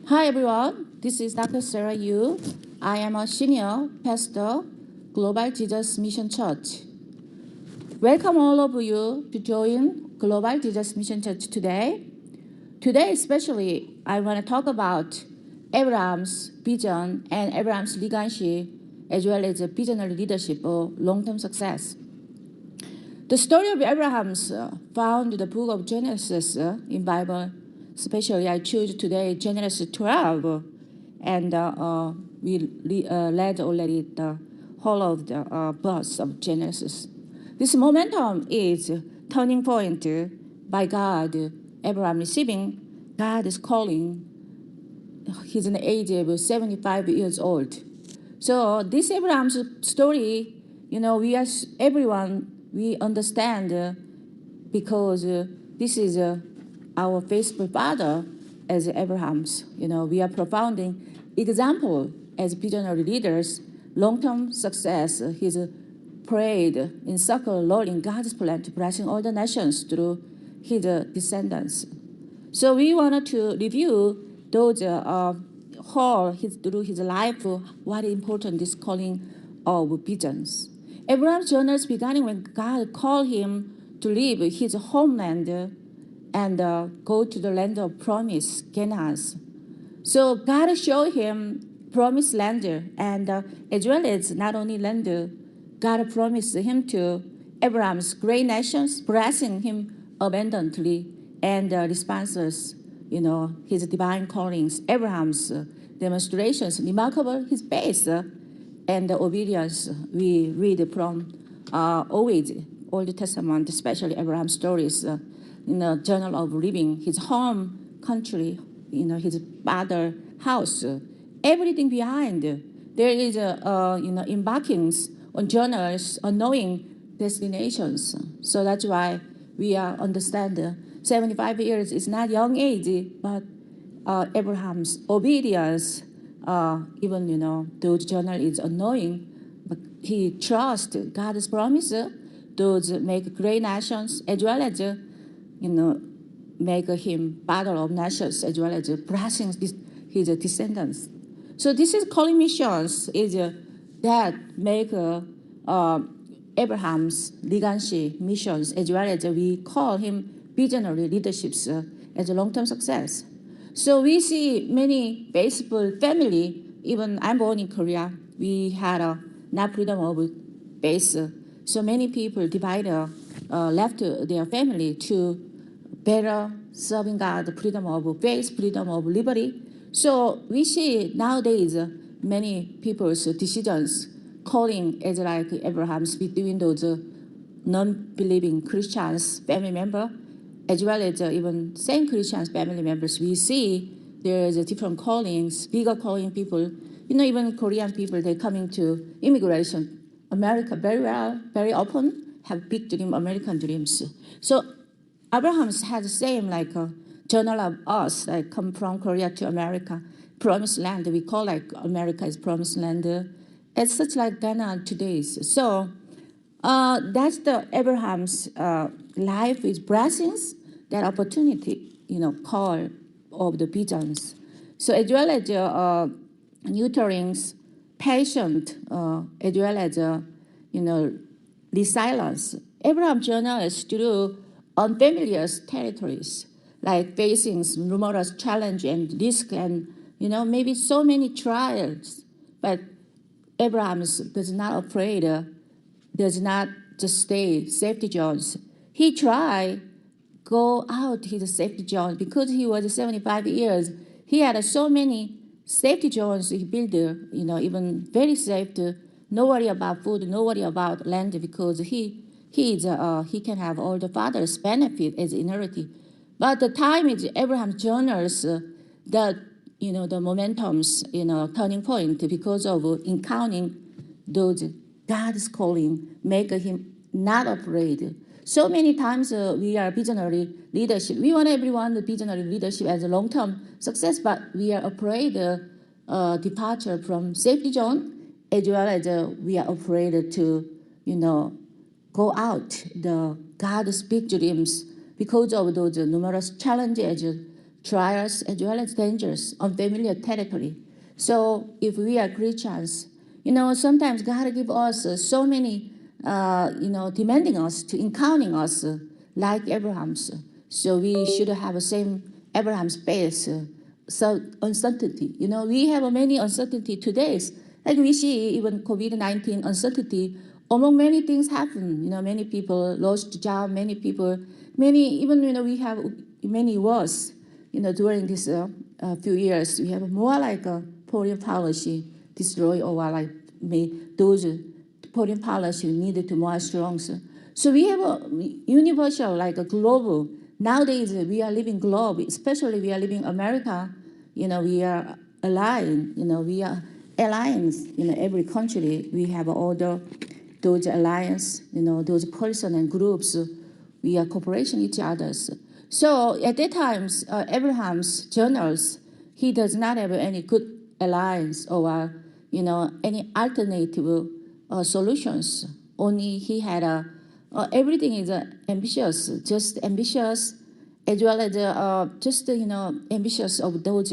Hi everyone, this is Dr. Sarah Yu. I am a senior pastor, Global Jesus Mission Church. Welcome all of you to join Global Jesus Mission Church today. Today especially, I want to talk about Abram's vision and Abram's legacy, as well as the visionary leadership or long-term success. The story of Abraham's found in the book of Genesis in Bible. Especially, I choose today Genesis 12, and we read already the whole of the verse of Genesis. This momentum is turning point by God. Abraham receiving God's calling. He's in the age of 75 years old. So this Abraham's story, we understand because this is our faithful father as Abraham's. We are profounding example as visionary leaders, long-term success. He's prayed in circle, Lord, in God's plan to blessing all the nations through his descendants. So we wanted to review those through his life, what is important this calling of visions. Abraham's journey began when God called him to leave his homeland and go to the land of promise, Canaan. So God showed him promised land, and as well as not only land, God promised him to Abraham's great nations, blessing him abundantly, and responses, his divine callings, Abraham's demonstrations, remarkable his faith and obedience. We read from always Old Testament, especially Abraham's stories, in the journal of living, his home country, his father house, everything behind. There is embarkings on journals, on knowing destinations. So that's why we understand 75 years is not young age, but Abraham's obedience, even, those journal is unknowing, but he trusts God's promise, those make great nations, as well as, make him father of nations, as well as blessing his descendants. So this is calling missions is that make Abraham's legacy missions, as well as we call him visionary leaderships as a long-term success. So we see many faithful family, even I'm born in Korea, we had not freedom of faith. So many people left their family to better serving God, freedom of faith, freedom of liberty. So we see nowadays many people's decisions calling as like Abraham's between those non-believing Christians family member, as well as even same Christians family members. We see there's different callings, bigger calling people. Even Korean people, they're coming to immigration. America very often have big dream, American dreams. So Abraham's had the same like journal of us, like come from Korea to America, promised land. We call like America is promised land. It's such like Ghana today. So that's the Abraham's life is blessings, that opportunity, call of the visions. So as well as nurturings, patient, as well as resilience. Abraham journeys through unfamiliar territories, like facing numerous challenges and risk, and maybe so many trials. But Abraham does not afraid, does not just stay safety zones. He tried go out his safety zones because he was 75 years. He had so many safety zones he built, even very safe. No worry about food, no worry about land, because he can have all the father's benefit as inheritance. But the time is Abraham's journals that the momentums, turning point because of encountering those God's calling, make him not afraid. So many times we are visionary leadership. We want everyone the visionary leadership as a long-term success, but we are afraid departure from safety zone, as well as we are afraid to, go out the God's big dreams because of those numerous challenges trials as well as dangers, unfamiliar territory. So if we are Christians, sometimes God give us so many, demanding us to encountering us like Abraham's. So we should have the same Abraham's faith. So uncertainty, we have many uncertainty today. Like we see even COVID-19 uncertainty among many things happen. Many people lost job, many people, even, we have many wars, during this few years. We have more like a foreign policy destroy or like those foreign policy needed to more strong. So we have a universal, like a global. Nowadays we are living global, especially we are living America. We are aligned. We are alliance. Every country we have all those alliance. Those person and groups. We are cooperation each others. So at that time, Abraham's journals, he does not have any good alliance or any alternative solutions. Only he had everything is ambitious, just ambitious, as well as just ambitious of those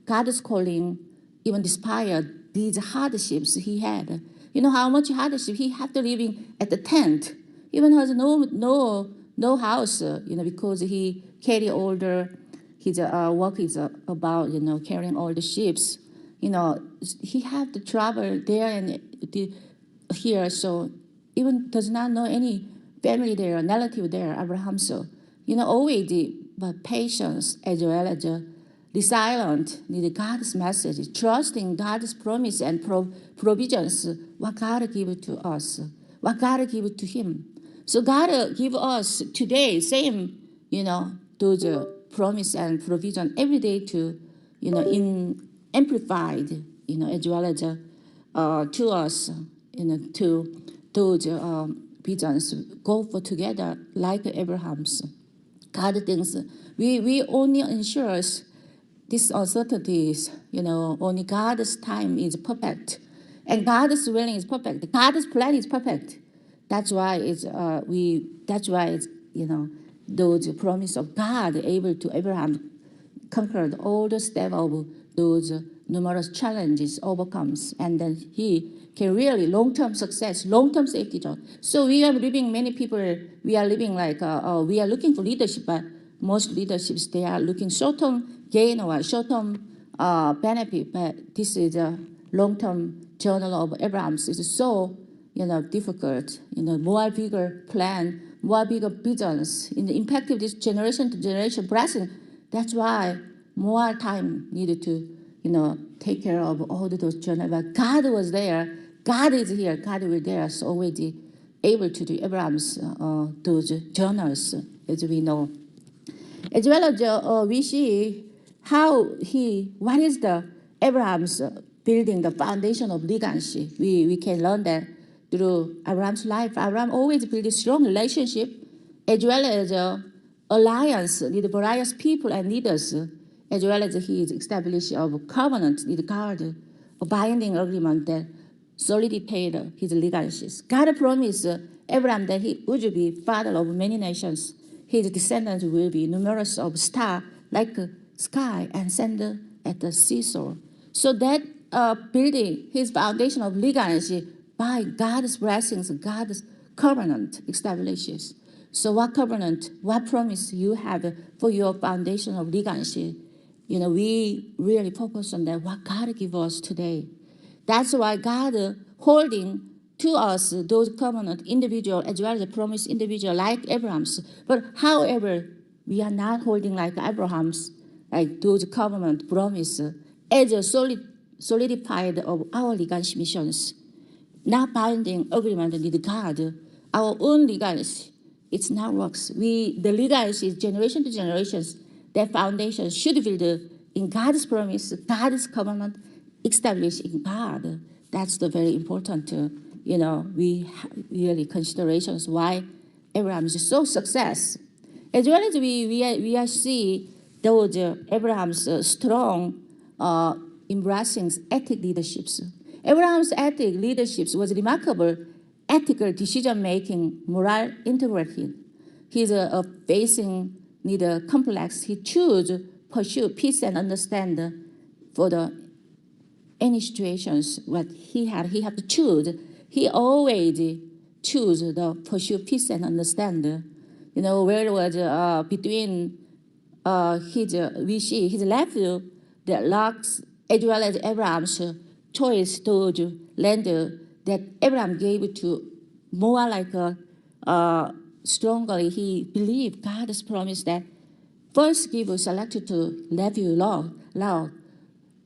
God's calling, even despite these hardships he had. How much hardship he had to living at the tent, even has no house, because he carry all his work is about carrying all the ships. He had to travel there and here, so even does not know any family there, relative there, Abraham. So always but patience as well as resilient, need God's message, trusting God's promise and provisions, what God give to us, what God give to him. So God give us today same, those promise and provision every day to, in amplified, as well as to us, to those visions go for together like Abraham's. God thinks we only ensures these uncertainties, only God's time is perfect, and God's willing is perfect. God's plan is perfect. That's why it's those promise of God able to Abraham conquered all the steps of those numerous challenges overcomes, and then he can really long-term success, long-term safety zone. So we are living, many people, we are living like, we are looking for leadership, but most leaderships, they are looking short-term gain or short-term benefit, but this is a long-term journal of Abraham's. It's so, difficult, more bigger plan, more bigger visions, in the impact of this generation to generation blessing. That's why more time needed to, take care of all those journals. But God was there. God is here. God was there. So already able to do Abraham's those journals, as we know. As well as we see what is the Abraham's building the foundation of legacy. We can learn that through Abraham's life. Abraham always built a strong relationship, as well as alliance with various people and leaders, as well as he established a covenant with God, a binding agreement that solidified his legacies. God promised Abraham that he would be father of many nations. His descendants will be numerous of stars like sky and sand at the seashore. So that building his foundation of legacy by God's blessings, God's covenant establishes. So what covenant, what promise you have for your foundation of legacy? We really focus on that, what God give us today. That's why God holding to us those covenant individual as well as promise individual like Abraham's. But however, we are not holding like Abraham's, like those covenant promise as a solidified of our legacy missions. Not binding agreement with God, our own legacy. It's not works. The legacy is generation to generations. That foundation should build in God's promise, God's covenant, established in God. That's the very important, we really considerations why Abraham is so success. As well as we see those Abraham's strong embracing ethic leaderships. Abraham's ethic leaderships was remarkable ethical decision-making, moral integrity. He's facing neither complex. He chose pursue peace and understand for the any situations what he had to choose. He always choose the pursue peace and understand. Where it was between we see his nephew, the Lot's as well as Abram's choice to land that Abram gave to more like strongly. He believed God's promise that first give selected to nephew Lot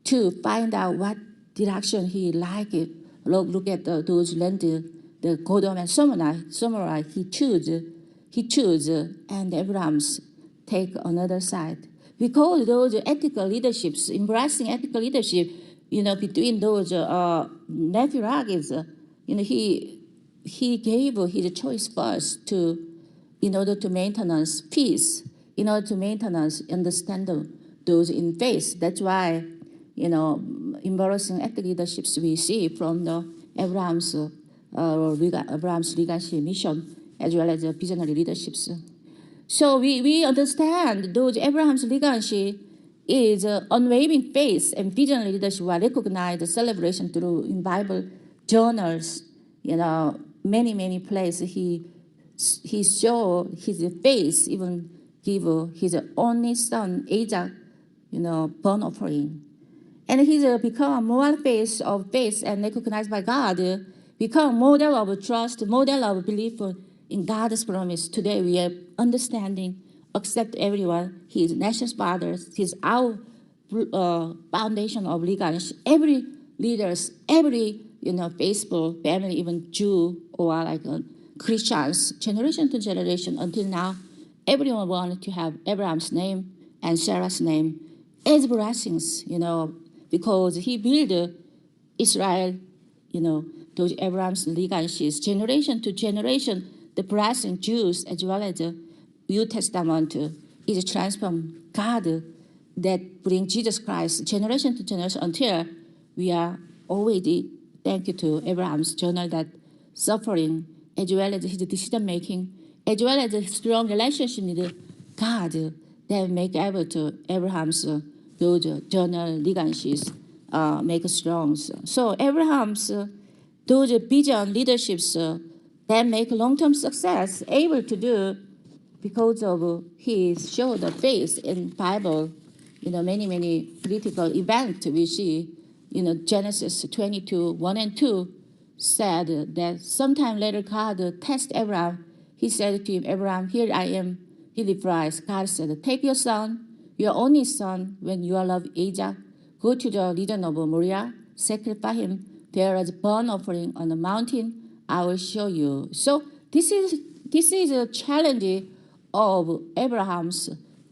to find out what direction he liked. Look at those land, the Sodom and Gomorrah. He choose, and Abraham's take another side. Because those ethical leaderships, embracing ethical leadership, between those nephew Lot, he gave his choice first in order to maintenance peace, in order to maintenance understand those in faith. That's why, embarrassing ethical leaderships we see from the Abraham's leadership mission as well as the visionary leaderships. So we understand those Abraham's legacy is unwavering faith and visionary leadership are recognized celebration through in Bible journals. Many places he showed his faith, even give his only son Isaac, burnt offering. And he's become a moral face of faith and recognized by God, become model of trust, model of belief in God's promise. Today we are understanding, accept everyone. He is nation's father. He's our foundation of legacy. Every leaders, every faithful family, even Jew or like Christians, generation to generation until now, everyone wanted to have Abraham's name and Sarah's name as blessings, because he built Israel, those Abraham's legacies, generation to generation, the blessing Jews as well as the New Testament is transformed God that bring Jesus Christ generation to generation until we are already, thank you to Abraham's journal, that suffering as well as his decision making, as well as a strong relationship with God that make able to Abraham's those journal legacies make strong. So Abraham's those vision leaderships that make long-term success able to do because of his show the faith in Bible. Many critical events we see. Genesis 22, 1 and 2 said that sometime later God tested Abram. He said to him, Abram, here I am. He replies, God said, take your son, your only son, when you love Isaac, go to the region of Moriah, sacrifice him there as a burnt offering on the mountain. I will show you. So this is a challenge of Abraham's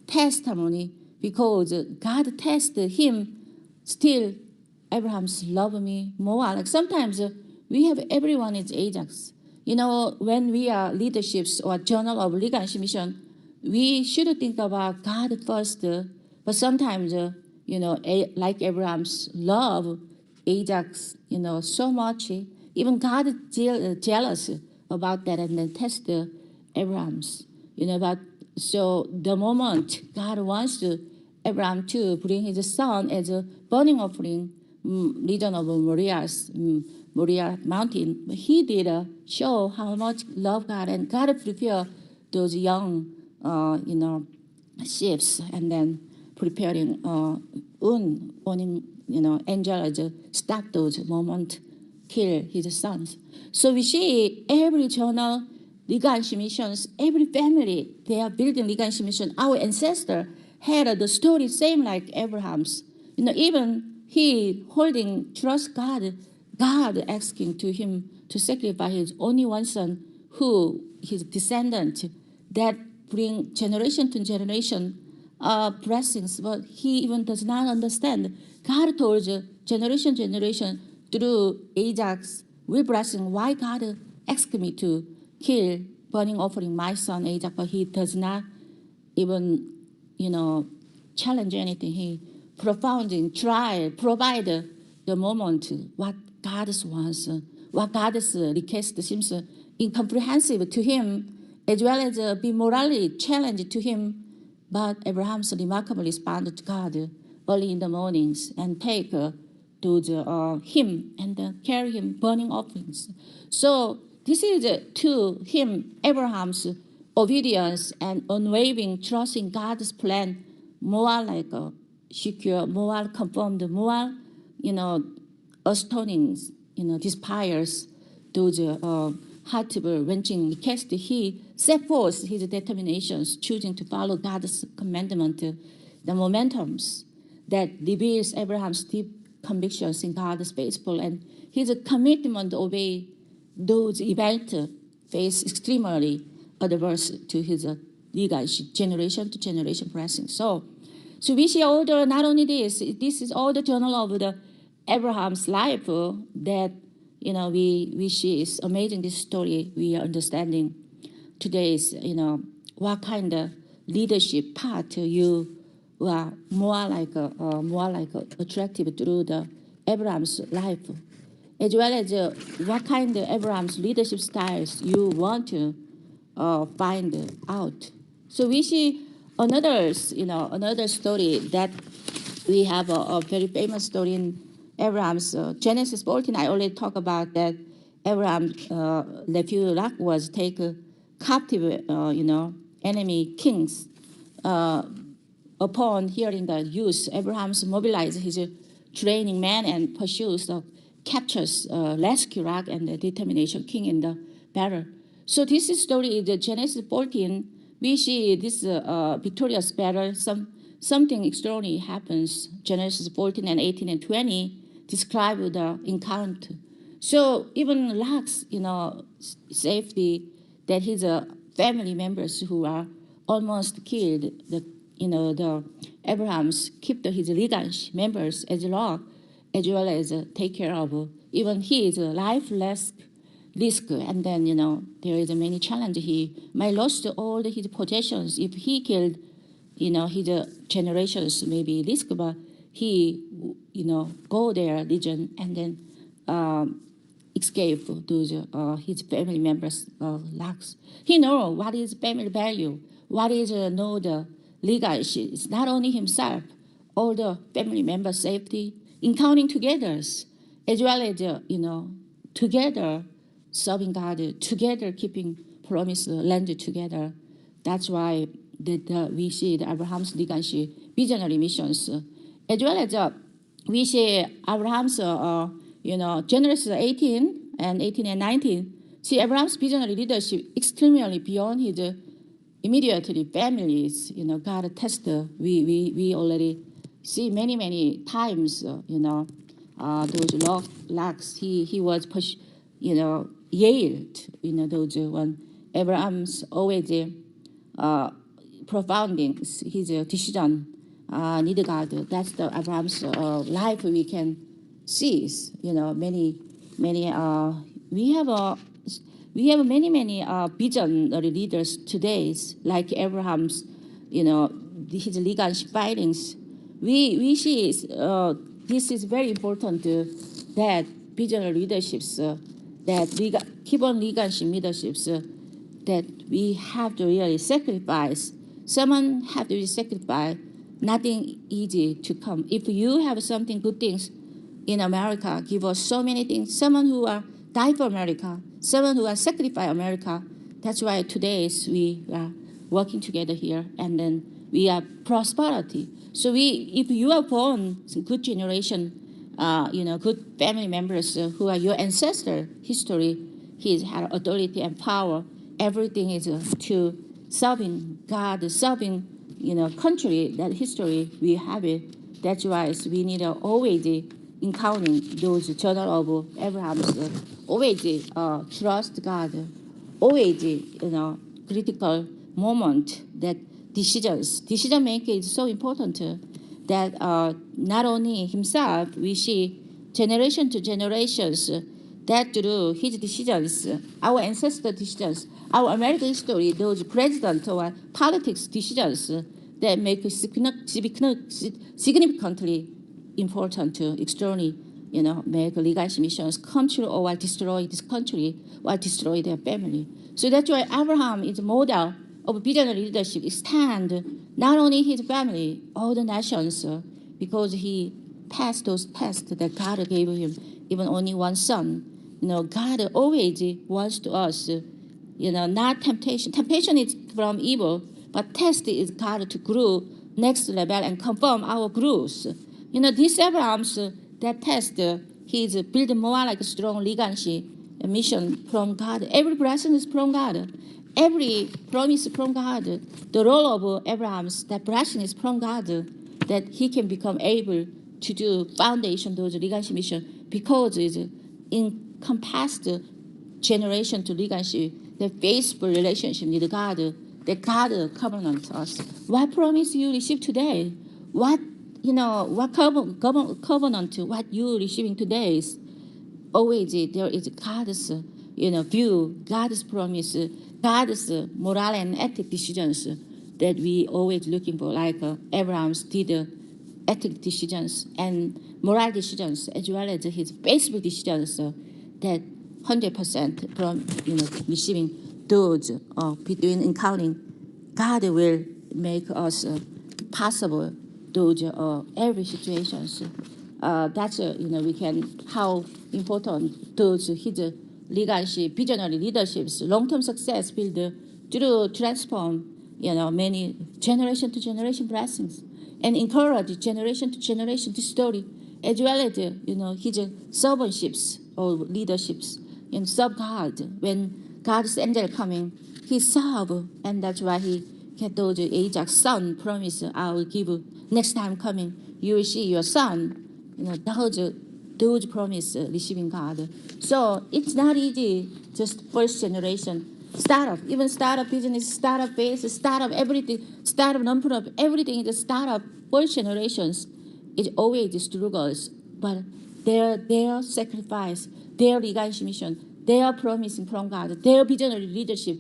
testimony, because God tested him. Still, Abraham's love me more. Like sometimes we have everyone is Ajax. When we are leaderships or journal of leadership mission, we should think about God first. But sometimes, like Abraham's love Ajax, so much. Even God is jealous about that and then test Abraham's. But so the moment God wants Abraham to bring his son as a burning offering, region of Moriah mountain, he did show how much love God, and God prepared those young, sheep, and then preparing warning, angel as stop those moment, kill his sons. So we see every journal, legacy missions, every family, they are building legacy mission. Our ancestor had the story same like Abraham's. Even he holding trust God asking to him to sacrifice his only one son, who his descendant, that bring generation to generation blessings, but he even does not understand. God told generation through Isaac's will blessing. Why God asked me to kill burning offering my son Isaac, but he does not even challenge anything. He profoundly provide the moment what God wants, what God's request seems incomprehensible to him, as well as be morally challenged to him. But Abraham remarkably responded to God early in the mornings and take him and carry him burning offerings. So this is to him Abraham's obedience and unwavering trust in God's plan, more like a secure, more confirmed, more astonishing, inspires those heart-wrenching requests. He set forth his determinations, choosing to follow God's commandment, the momentums that reveals Abraham's deep convictions in God's faithful and his commitment to obey those events face extremely adverse to his legacy, generation to generation blessing. So we see all the, not only this is all the journal of the Abraham's life that we see is amazing. This story we are understanding today is what kind of leadership part you were more like attractive through the Abraham's life, as well as what kind of Abraham's leadership styles you want to find out. So we see another story that we have a very famous story in Abram's Genesis 14. I already talked about that. Abraham's nephew Lot was taken captive, enemy kings. Upon hearing the news, Abraham mobilized his training men and pursues, captures, rescue Lot and the determination king in the battle. So this story is Genesis 14. We see this victorious battle. Something extraordinary happens. Genesis 14 and 18 and 20 describe the encounter. So even Lot's, safety, that his family members who are almost killed, the Abraham's keep his legacy members as well as take care of even his life risk. And then there is a many challenge. He might lost all his possessions if he killed his generations, maybe risk, but he go their region and then escape those his family members' lacks. He know what is family value, what is know the legacy. It's not only himself, all the family members' safety, encountering together, as well as together serving God, together keeping promised land together. That's why we see the Abraham's legacy visionary missions, as well as we see Abraham's Genesis 18 and 19. See Abraham's visionary leadership extremely beyond his immediately families. God tested. We already see many times. Those locks. He was yield. Those when Abraham's always profounding his decision need God. That's the Abraham's life we can see. Many we have many visionary leaders today, like Abraham's, his legacy findings. We see this is very important that visionary leaderships that keep on legacy leaderships that we have to really sacrifice. Someone have to be sacrificed. Nothing easy to come. If you have something good things in America, give us so many things. Someone who are die for America, someone who are sacrifice America. That's why today we are working together here, and then we are prosperity. So if you are born good generation, good family members who are your ancestor history, he had authority and power. Everything is to serving God, serving country. That history we have it. That's why we need always encountering those journal of Abraham's. Always trust God. Always critical moment that decision making is so important. That not only himself, we see generation to generations that through his decisions, our ancestor decisions, our American history, those president or politics decisions that make significantly important, extraordinary, make legacy missions come true or destroy this country or destroy their family. So that's why Abraham is a model of visionary leadership extend not only his family, all the nations, because he passed those tests that God gave him, even only one son. God always wants to us, not temptation. Temptation is from evil, but test is God to grow next level and confirm our growth. These Abrams, that test, he's built more like a strong legacy, a mission from God. Every blessing is from God. Every promise from God. The role of Abraham's, that blessing is from God, that he can become able to do foundation, those legacy mission, because it's encompassed generation to legacy, the faithful relationship with God, that God covenant us. What promise you receive today? What covenant, what you receiving today is always there is God's view, God's promise, God's moral and ethic decisions that we always looking for, like Abraham's did ethic decisions and moral decisions, as well as his faithful decisions that 100% from receiving those between encountering God will make us possible those every situations. That's we can how important those his leadership, visionary leaderships, long-term success build through transform many generation to generation blessings and encourage generation to generation to story, as well as his servantships or leaderships and serve God. When God's angel coming, he serve, and that's why he get those Isaac's son promise, I will give you next time coming, you will see your son. Those promise receiving God. So it's not easy, just first generation. Startup, even startup business, startup base, startup everything, startup non-profit, everything is a startup. First generations, it always struggles, but their sacrifice, their legacy mission, their promising from God, their visionary leadership,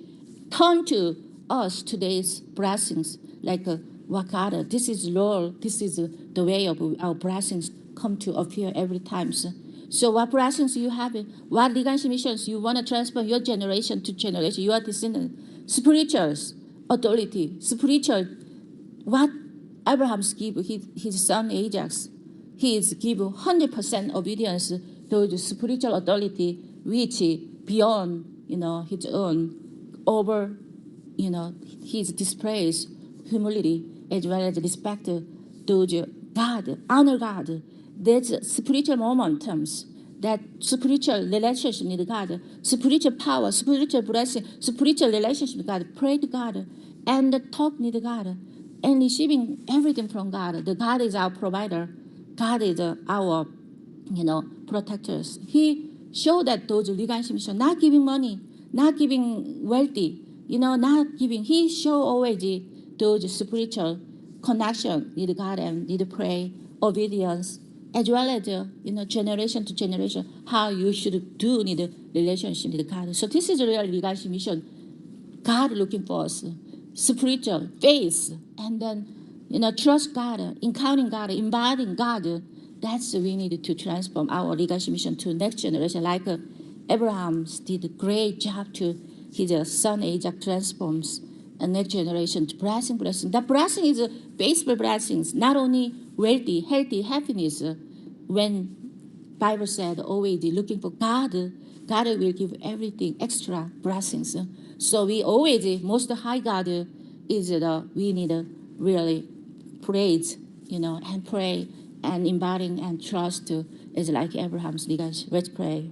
turn to us today's blessings, like what God, this is Lord, this is the way of our blessings come to appear every time. So what blessings you have, what legacy missions you want to transfer your generation to generation, your descendants, spiritual authority, spiritual, what Abraham's give his son Isaac, he is give 100% obedience to the spiritual authority, which beyond his own, over his displays humility as well as respect to God, honor God. That's spiritual momentums, that spiritual relationship with God, spiritual power, spiritual blessing, spiritual relationship with God. Pray to God and talk with God and receiving everything from God. The God is our provider. God is our protectors. He showed that those legacy mission, not giving money, not giving wealthy, not giving. He showed already those spiritual connection with God and need to pray, obedience, as well as generation to generation, how you should do need a relationship with God. So this is a real legacy mission. God looking for us, spiritual faith, and then trust God, encountering God, embodying God. That's we need to transform our legacy mission to next generation. Like Abraham did a great job to his son Isaac transforms a next generation to blessing. That blessing is baseball blessings, not only wealthy, healthy, happiness. When Bible said always looking for God, God will give everything extra blessings. So we always, most high God is we need really praise, and pray and embodying and trust is like Abraham's legacy. Let's pray.